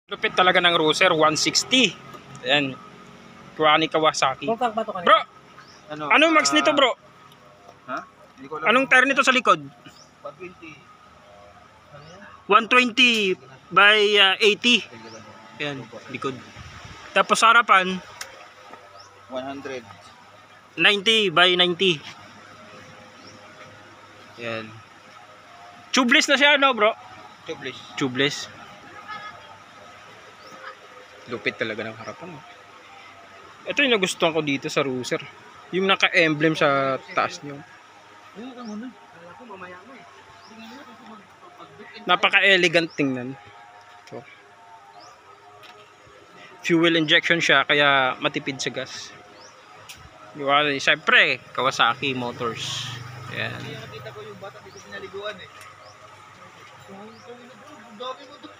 Lupit talaga ng Ruser, 160. Ayan. Kuha ni Kawasaki. Bro! Anong max nito, bro? Ha? Anong tire nito sa likod? 120 by 80. Ayan, likod. Tapos sa harapan, 100. 90 by 90. Ayan. Tubeless na siya, no, bro? Tubeless. Tubeless. Lupit talaga ng harapan. Ito yung nagustuhan ko dito sa Ruser. Yung naka-emblem sa taas niyo. Napaka-elegant tingnan. So, fuel injection siya kaya matipid sa gas. Diba? Siyempre, Kawasaki Motors. Ayan. Nakita ko yung bata dito sinaliguan eh. Dami mo doon.